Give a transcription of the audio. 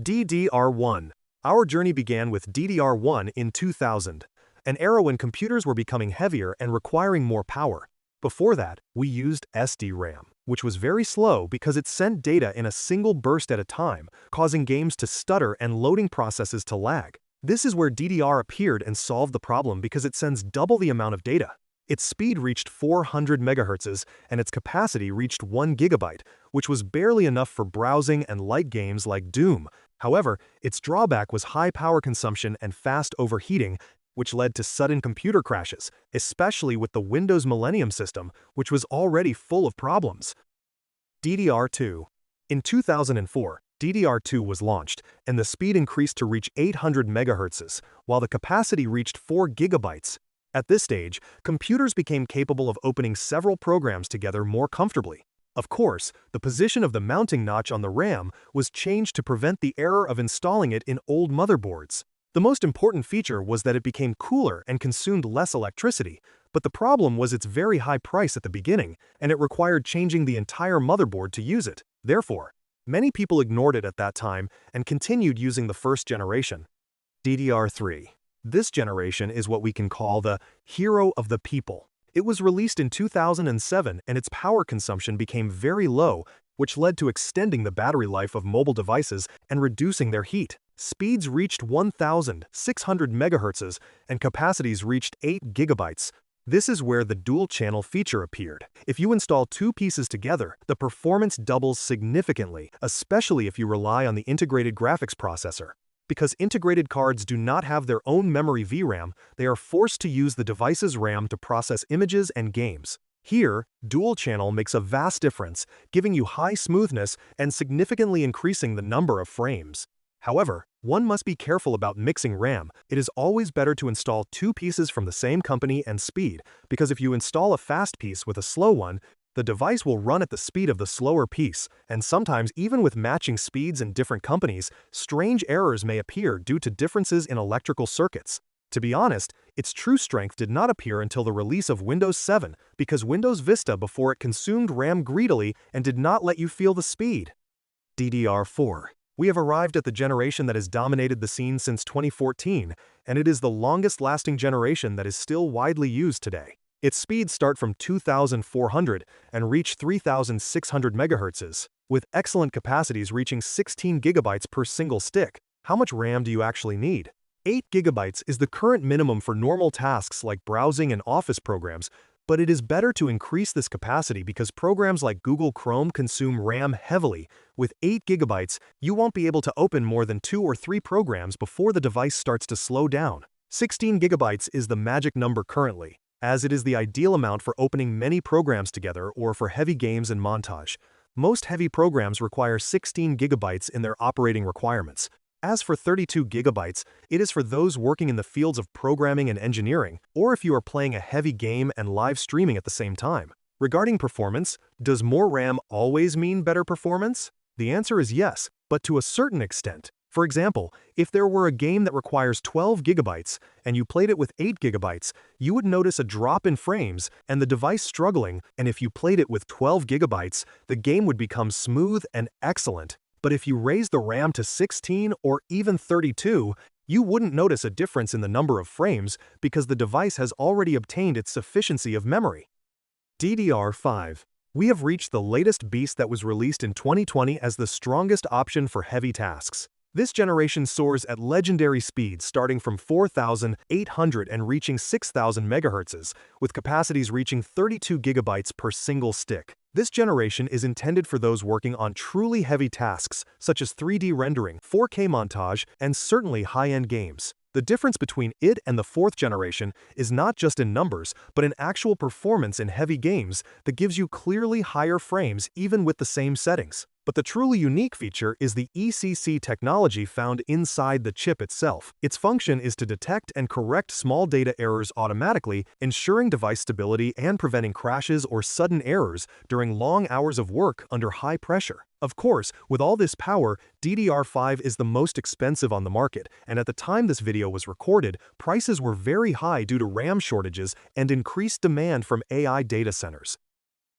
DDR1. Our journey began with DDR1 in 2000, an era when computers were becoming heavier and requiring more power. Before that, we used SD-RAM, which was very slow because it sent data in a single burst at a time, causing games to stutter and loading processes to lag. This is where DDR appeared and solved the problem because it sends double the amount of data. Its speed reached 400 MHz, and its capacity reached 1 GB, which was barely enough for browsing and light games like Doom. However, its drawback was high power consumption and fast overheating, which led to sudden computer crashes, especially with the Windows Millennium system, which was already full of problems. DDR2. In 2004, DDR2 was launched, and the speed increased to reach 800 MHz, while the capacity reached 4 GB. At this stage, computers became capable of opening several programs together more comfortably. Of course, the position of the mounting notch on the RAM was changed to prevent the error of installing it in old motherboards. The most important feature was that it became cooler and consumed less electricity, but the problem was its very high price at the beginning, and it required changing the entire motherboard to use it. Therefore, many people ignored it at that time and continued using the first generation. DDR3. This generation is what we can call the hero of the people. It was released in 2007 and its power consumption became very low, which led to extending the battery life of mobile devices and reducing their heat. Speeds reached 1,600 MHz and capacities reached 8 GB. This is where the dual-channel feature appeared. If you install two pieces together, the performance doubles significantly, especially if you rely on the integrated graphics processor. Because integrated cards do not have their own memory VRAM, they are forced to use the device's RAM to process images and games. Here, dual-channel makes a vast difference, giving you high smoothness and significantly increasing the number of frames. However, one must be careful about mixing RAM. It is always better to install two pieces from the same company and speed, because if you install a fast piece with a slow one, the device will run at the speed of the slower piece, and sometimes even with matching speeds in different companies, strange errors may appear due to differences in electrical circuits. To be honest, its true strength did not appear until the release of Windows 7, because Windows Vista before it consumed RAM greedily and did not let you feel the speed. DDR4. We have arrived at the generation that has dominated the scene since 2014, and it is the longest-lasting generation that is still widely used today. Its speeds start from 2,400 and reach 3,600 MHz, with excellent capacities reaching 16 GB per single stick. How much RAM do you actually need? 8 GB is the current minimum for normal tasks like browsing and office programs, but it is better to increase this capacity because programs like Google Chrome consume RAM heavily. With 8 GB, you won't be able to open more than 2 or 3 programs before the device starts to slow down. 16 GB is the magic number currently, as it is the ideal amount for opening many programs together or for heavy games and montage. Most heavy programs require 16 GB in their operating requirements. As for 32 GB, it is for those working in the fields of programming and engineering, or if you are playing a heavy game and live streaming at the same time. Regarding performance, does more RAM always mean better performance? The answer is yes, but to a certain extent. For example, if there were a game that requires 12 GB and you played it with 8 GB, you would notice a drop in frames and the device struggling, and if you played it with 12 GB, the game would become smooth and excellent. But if you raise the RAM to 16 or even 32, you wouldn't notice a difference in the number of frames because the device has already obtained its sufficiency of memory. DDR5. We have reached the latest beast that was released in 2020 as the strongest option for heavy tasks. This generation soars at legendary speeds starting from 4,800 and reaching 6,000 MHz, with capacities reaching 32 GB per single stick. This generation is intended for those working on truly heavy tasks, such as 3D rendering, 4K montage, and certainly high-end games. The difference between it and the fourth generation is not just in numbers, but in actual performance in heavy games that gives you clearly higher frames even with the same settings. But the truly unique feature is the ECC technology found inside the chip itself. Its function is to detect and correct small data errors automatically, ensuring device stability and preventing crashes or sudden errors during long hours of work under high pressure. Of course, with all this power, DDR5 is the most expensive on the market, and at the time this video was recorded, prices were very high due to RAM shortages and increased demand from AI data centers.